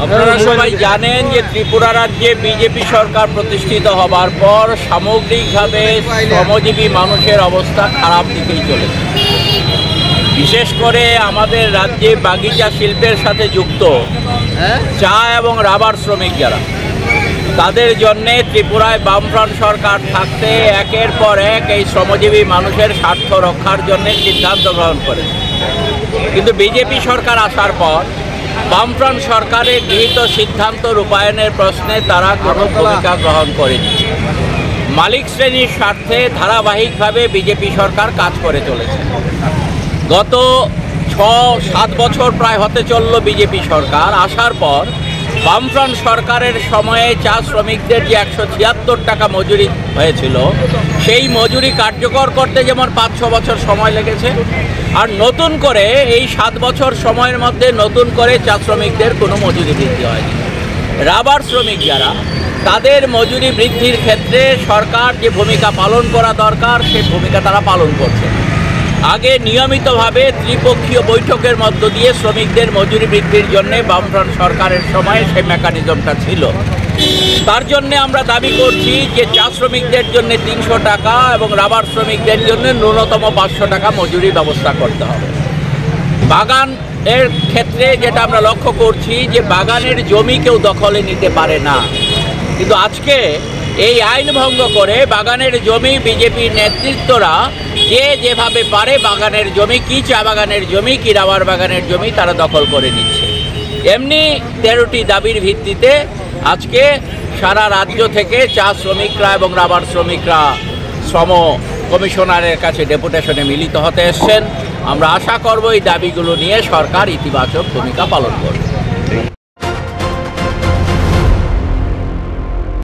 আপনারা সবাই জানেন যে ত্রিপুরা রাজ্যে বিজেপি সরকার প্রতিষ্ঠিত হবার পর সামগ্রিকভাবে শ্রমজীবী মানুষের অবস্থা খারাপ দিকেই চলেছে। বিশেষ করে আমাদের রাজ্যে বাগিচা শিল্পের সাথে যুক্ত চা এবং রাবার শ্রমিক যারা, তাদের জন্যে ত্রিপুরায় বামফ্রন্ট সরকার থাকতে একের পর এক এই শ্রমজীবী মানুষের স্বার্থ রক্ষার জন্য সিদ্ধান্ত গ্রহণ করেছে। কিন্তু বিজেপি সরকার আসার পর বামফ্রন্ট সরকারের গৃহীত সিদ্ধান্ত রূপায়ণের প্রশ্নে তারা কোনো ভূমিকা গ্রহণ করেনি। মালিক শ্রেণীর স্বার্থে ধারাবাহিকভাবে বিজেপি সরকার কাজ করে চলেছে। গত 6-7 বছর প্রায় হতে চলল বিজেপি সরকার আসার পর বামফ্রন্ট সরকারের সময়ে চা শ্রমিকদের যে 176 টাকা মজুরি হয়েছিল, সেই মজুরি কার্যকর করতে যেমন 5-6 বছর সময় লেগেছে, আর নতুন করে এই 7 বছর সময়ের মধ্যে নতুন করে চা শ্রমিকদের কোনো মজুরি বৃদ্ধি হয়নি। রাবার শ্রমিক যারা, তাদের মজুরি বৃদ্ধির ক্ষেত্রে সরকার যে ভূমিকা পালন করা দরকার সেই ভূমিকা তারা পালন করছে। আগে নিয়মিতভাবে ত্রিপক্ষীয় বৈঠকের মধ্য দিয়ে শ্রমিকদের মজুরি বৃদ্ধির জন্য বামফ্রন্ট সরকারের সময় সেই মেকানিজমটা ছিল। তার জন্যে আমরা দাবি করছি যে চা শ্রমিকদের জন্য 300 টাকা এবং রাবার শ্রমিকদের জন্য ন্যূনতম 500 টাকা মজুরি ব্যবস্থা করতে হবে। বাগানের ক্ষেত্রে যেটা আমরা লক্ষ্য করছি যে বাগানের জমি কেউ দখলে নিতে পারে না, কিন্তু আজকে এই আইন ভঙ্গ করে বাগানের জমি বিজেপির নেতৃত্বরা যে যেভাবে পারে বাগানের জমি, কি চা বাগানের জমি, কি রাবার বাগানের জমি তারা দখল করে নিচ্ছে। এমনি 13টি দাবির ভিত্তিতে আজকে সারা রাজ্য থেকে চা শ্রমিকরা এবং রাবার শ্রমিকরা শ্রম কমিশনারের কাছে ডেপুটেশনে মিলিত হতে এসছেন। আমরা আশা করব এই দাবিগুলো নিয়ে সরকার ইতিবাচক ভূমিকা পালন করবে।